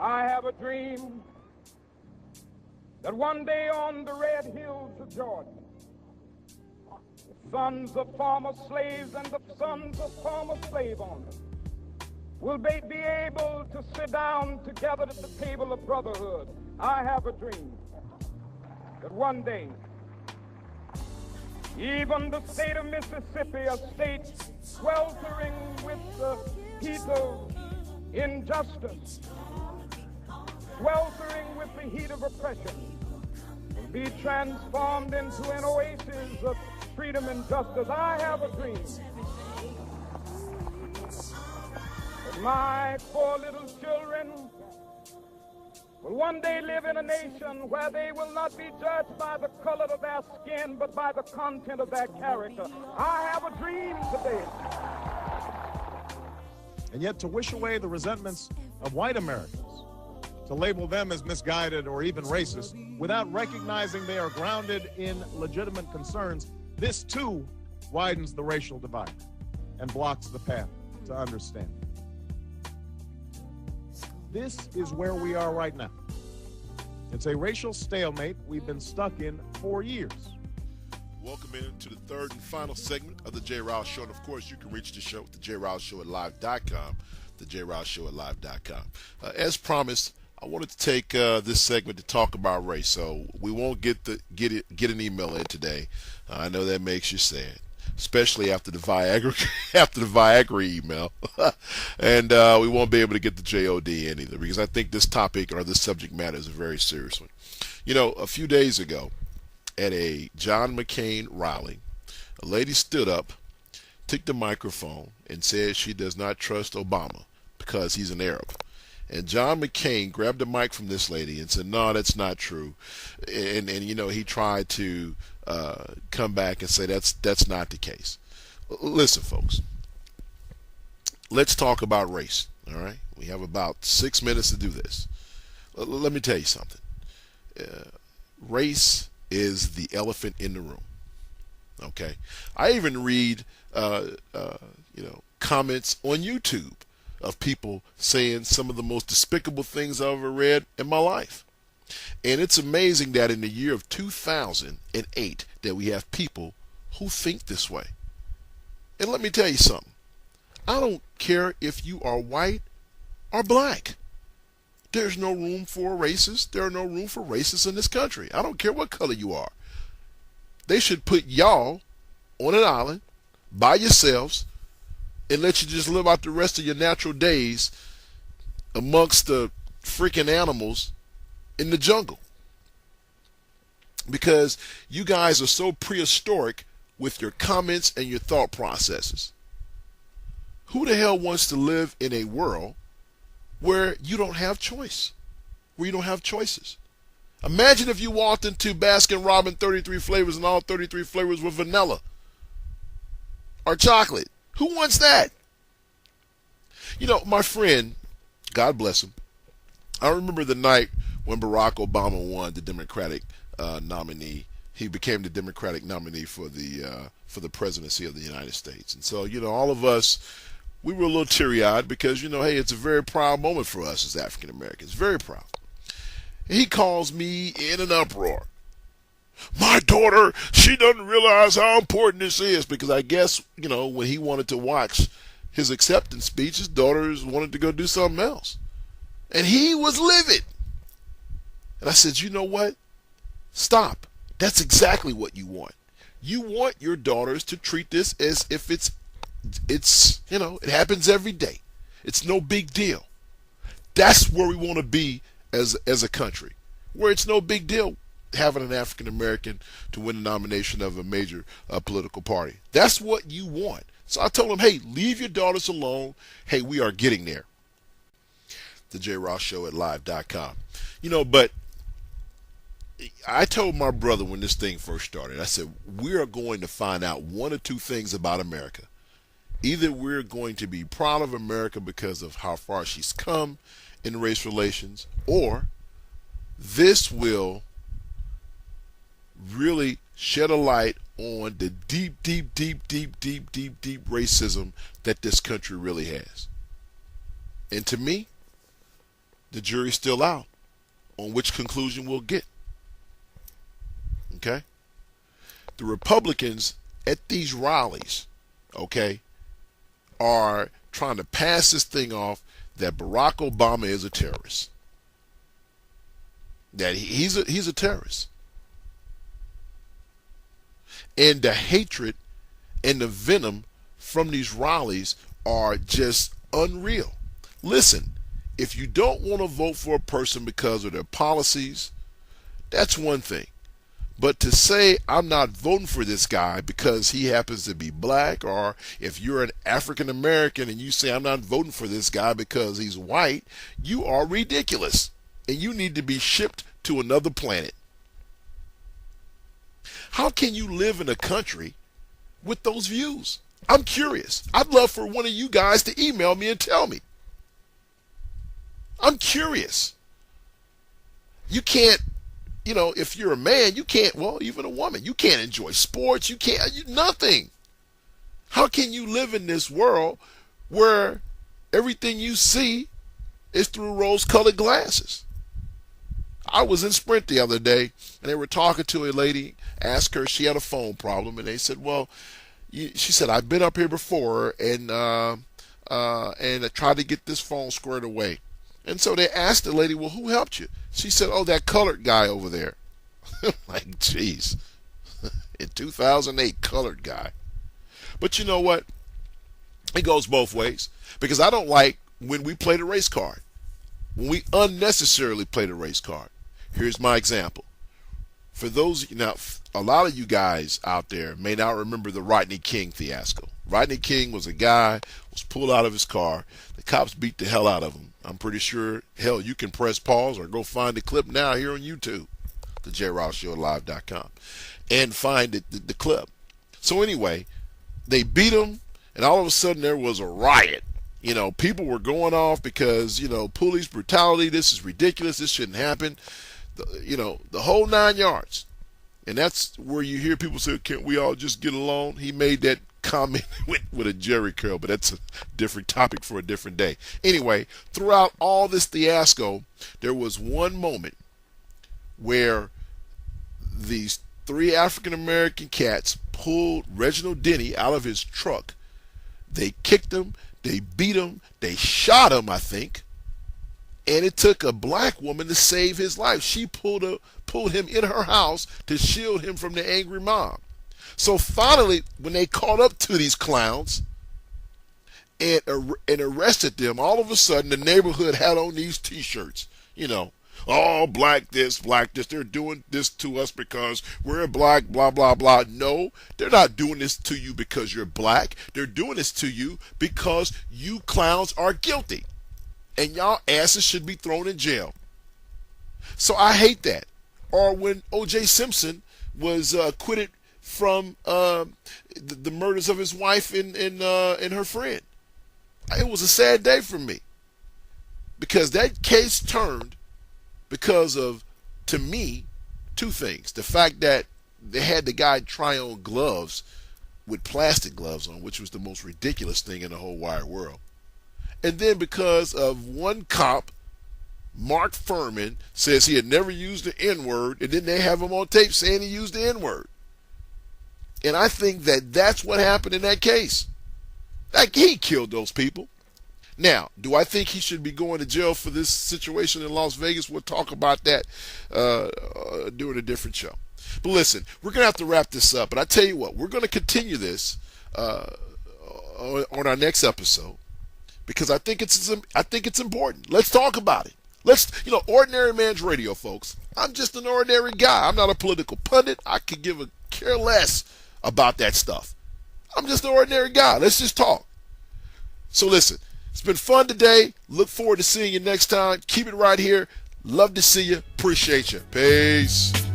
I have a dream that one day on the red hills of Georgia, the sons of former slaves and the sons of former slave owners will be able to sit down together at the table of brotherhood. I have a dream that one day, even the state of Mississippi, a state sweltering with the heat of injustice, sweltering with the heat of oppression, will be transformed into an oasis of freedom and justice. I have a dream that my four little children will one day live in a nation where they will not be judged by the color of their skin, but by the content of their character. I have a dream today. And yet to wish away the resentments of white Americans, to label them as misguided or even racist, without recognizing they are grounded in legitimate concerns, this too widens the racial divide and blocks the path to understanding. This is where we are right now. It's a racial stalemate we've been stuck in for years. Welcome into the third and final segment of the J. Rouse Show. And of course, you can reach the show at the JRouseShow at live.com, the JRouseShow at live.com. As promised, I wanted to take this segment to talk about race. So we won't get an email in today. I know that makes you sad, especially after the Viagra email. And we won't be able to get the JOD in either, because I think this topic or this subject matter is a very serious one. You know, a few days ago at a John McCain rally, a lady stood up, took the microphone, and said she does not trust Obama because he's an Arab. And John McCain grabbed the mic from this lady and said, no, that's not true. And you know, he tried to come back and say that's not the case. Listen, folks, let's talk about race, all right? We have about 6 minutes to do this. Let me tell you something. Race is the elephant in the room, okay? I even read, comments on YouTube of people saying some of the most despicable things I've ever read in my life. And it's amazing that in the year of 2008 that we have people who think this way. And let me tell you something. I don't care if you are white or black. There's no room for racists. There are no room for racists in this country. I don't care what color you are. They should put y'all on an island by yourselves and let you just live out the rest of your natural days amongst the freaking animals in the jungle. Because you guys are so prehistoric with your comments and your thought processes. Who the hell wants to live in a world where you don't have choice, where you don't have choices? Imagine if you walked into Baskin-Robbins 33 flavors and all 33 flavors were vanilla or chocolate. Who wants that? You know, my friend, God bless him, I remember the night when Barack Obama won the Democratic nominee. He became the Democratic nominee for the presidency of the United States. And so, you know, all of us, we were a little teary-eyed because, you know, hey, it's a very proud moment for us as African Americans. Very proud. He calls me in an uproar. My daughter, she doesn't realize how important this is, because I guess, you know, when he wanted to watch his acceptance speech, his daughters wanted to go do something else. And he was livid. And I said, you know what? Stop. That's exactly what you want. You want your daughters to treat this as if it's you know, it happens every day. It's no big deal. That's where we want to be as a country, where it's no big deal having an African American to win the nomination of a major political party. That's what you want. So I told him, hey, leave your daughters alone. Hey, we are getting there. The JRouseShow at live.com. You know, but I told my brother when this thing first started, I said, we are going to find out one or two things about America. Either we're going to be proud of America because of how far she's come in race relations, or this will really shed a light on the deep racism that this country really has. And to me, the jury's still out on which conclusion we'll get. Okay? The Republicans at these rallies, okay, are trying to pass this thing off that Barack Obama is a terrorist. That he's a terrorist. And the hatred and the venom from these rallies are just unreal. Listen, if you don't want to vote for a person because of their policies, that's one thing. But to say I'm not voting for this guy because he happens to be black, or if you're an African American and you say I'm not voting for this guy because he's white, you are ridiculous. And you need to be shipped to another planet. How can you live in a country with those views? I'm curious. I'd love for one of you guys to email me and tell me. I'm curious. You can't, if you're a man, you can't, well, even a woman, you can't enjoy sports. You can't, nothing. How can you live in this world where everything you see is through rose-colored glasses? I was in Sprint the other day, and they were talking to a lady, asked her, she had a phone problem, and they said, well, she said, I've been up here before, and I tried to get this phone squared away. And so they asked the lady, well, who helped you? She said, oh, that colored guy over there. Like, geez. In 2008, colored guy. But you know what? It goes both ways. Because I don't like when we play the race card. When we unnecessarily play the race card. Here's my example. For those, now, a lot of you guys out there may not remember the Rodney King fiasco. Rodney King was a guy, was pulled out of his car. The cops beat the hell out of him. I'm pretty sure, hell, you can press pause or go find the clip now here on YouTube, TheJRSShowLive.com, and find the clip. So anyway, they beat him, and all of a sudden there was a riot. People were going off because, police brutality, this is ridiculous, this shouldn't happen. The whole 9 yards. And that's where you hear people say, can't we all just get along? He made that comment with a Jerry curl, but that's a different topic for a different day. Anyway, throughout all this fiasco, there was one moment where these 3 African-American cats pulled Reginald Denny out of his truck. They kicked him, they beat him, they shot him, I think. And it took a black woman to save his life. She pulled him in her house to shield him from the angry mob. So finally, when they caught up to these clowns and arrested them, all of a sudden the neighborhood had on these T-shirts, oh, black this, they're doing this to us because we're black, blah, blah, blah. No, they're not doing this to you because you're black. They're doing this to you because you clowns are guilty. And y'all asses should be thrown in jail. So I hate that. Or when O.J. Simpson was acquitted from the murders of his wife and her friend. It was a sad day for me. Because that case turned because of, to me, 2 things. The fact that they had the guy try on gloves with plastic gloves on, which was the most ridiculous thing in the whole wide world. And then because of one cop, Mark Furman, says he had never used the N-word, and then they have him on tape saying he used the N-word. And I think that that's what happened in that case. Like, he killed those people. Now, do I think he should be going to jail for this situation in Las Vegas? We'll talk about that during a different show. But listen, we're going to have to wrap this up. But I tell you what, we're going to continue this on our next episode. Because I think it's important. Let's talk about it. Ordinary man's radio, folks. I'm just an ordinary guy. I'm not a political pundit. I could give a care less about that stuff. I'm just an ordinary guy. Let's just talk. So listen, it's been fun today. Look forward to seeing you next time. Keep it right here. Love to see you. Appreciate you. Peace.